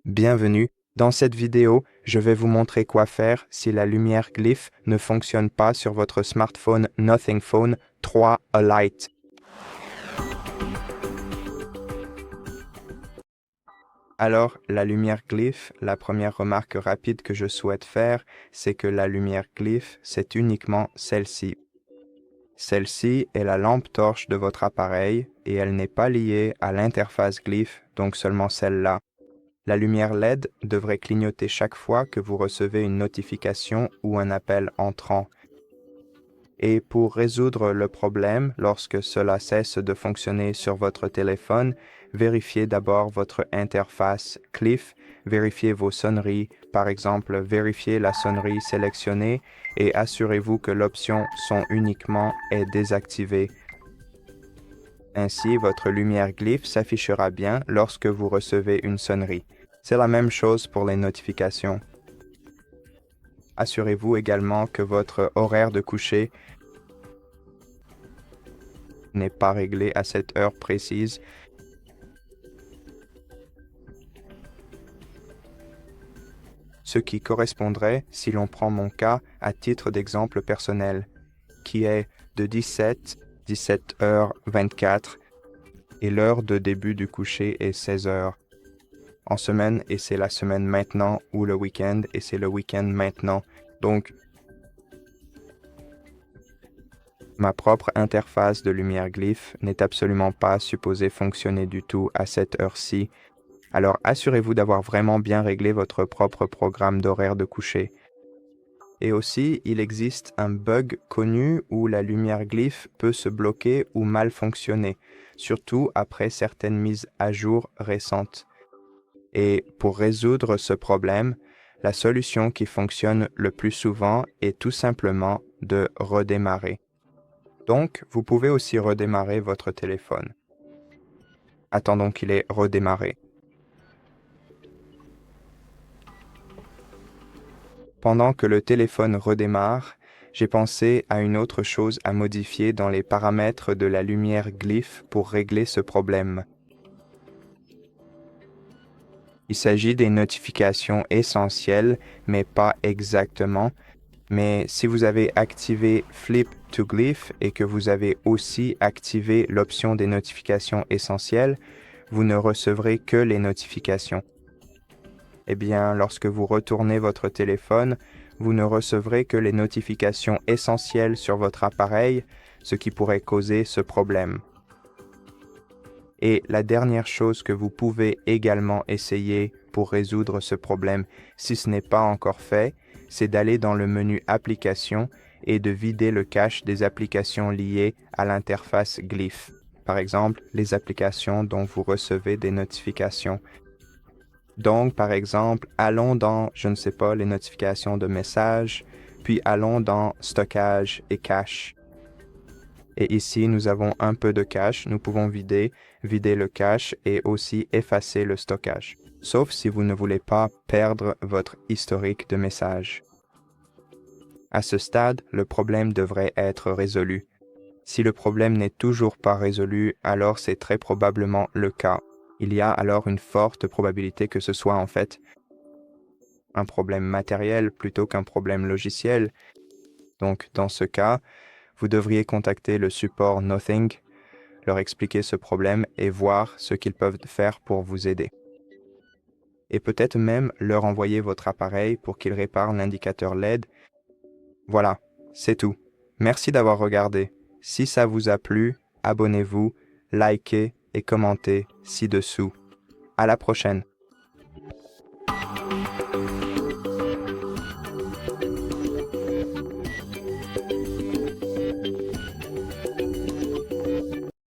Bienvenue. Dans cette vidéo, je vais vous montrer quoi faire si la lumière glyph ne fonctionne pas sur votre smartphone Nothing Phone 3 Lite. Alors, la lumière glyph, la première remarque rapide que je souhaite faire, c'est que la lumière glyph, c'est uniquement celle-ci. Celle-ci est la lampe torche de votre appareil et elle n'est pas liée à l'interface glyph, donc seulement celle-là. La lumière LED devrait clignoter chaque fois que vous recevez une notification ou un appel entrant. Et pour résoudre le problème, lorsque cela cesse de fonctionner sur votre téléphone, vérifiez d'abord votre interface glyph, vérifiez vos sonneries, par exemple, vérifiez la sonnerie sélectionnée et assurez-vous que l'option Son uniquement est désactivée. Ainsi, votre lumière glyph s'affichera bien lorsque vous recevez une sonnerie. C'est la même chose pour les notifications. Assurez-vous également que votre horaire de coucher n'est pas réglé à cette heure précise. Ce qui correspondrait, si l'on prend mon cas à titre d'exemple personnel, qui est de 17h24 et l'heure de début du coucher est 16h. En semaine, et c'est la semaine maintenant, ou le week-end, et c'est le week-end maintenant. Donc, ma propre interface de lumière glyph n'est absolument pas supposée fonctionner du tout à cette heure-ci. Alors, assurez-vous d'avoir vraiment bien réglé votre propre programme d'horaire de coucher. Et aussi, il existe un bug connu où la lumière glyph peut se bloquer ou mal fonctionner, surtout après certaines mises à jour récentes. Et pour résoudre ce problème, la solution qui fonctionne le plus souvent est tout simplement de redémarrer. Donc, vous pouvez aussi redémarrer votre téléphone. Attendons qu'il ait redémarré. Pendant que le téléphone redémarre, j'ai pensé à une autre chose à modifier dans les paramètres de la lumière glyph pour régler ce problème. Il s'agit des notifications essentielles, mais pas exactement. Mais si vous avez activé Flip to Glyph et que vous avez aussi activé l'option des notifications essentielles, vous ne recevrez que les notifications. Eh bien, lorsque vous retournez votre téléphone, vous ne recevrez que les notifications essentielles sur votre appareil, ce qui pourrait causer ce problème. Et la dernière chose que vous pouvez également essayer pour résoudre ce problème, si ce n'est pas encore fait, c'est d'aller dans le menu Applications et de vider le cache des applications liées à l'interface glyph. Par exemple, les applications dont vous recevez des notifications. Donc, par exemple, allons dans, je ne sais pas, les notifications de messages, puis allons dans Stockage et Cache. Et ici, nous avons un peu de cache. Nous pouvons vider le cache et aussi effacer le stockage. Sauf si vous ne voulez pas perdre votre historique de messages. À ce stade, le problème devrait être résolu. Si le problème n'est toujours pas résolu, alors c'est très probablement le cas. Il y a alors une forte probabilité que ce soit en fait un problème matériel plutôt qu'un problème logiciel. Donc, dans ce cas, vous devriez contacter le support Nothing, leur expliquer ce problème et voir ce qu'ils peuvent faire pour vous aider. Et peut-être même leur envoyer votre appareil pour qu'ils réparent l'indicateur LED. Voilà, c'est tout. Merci d'avoir regardé. Si ça vous a plu, abonnez-vous, likez et commentez ci-dessous. À la prochaine.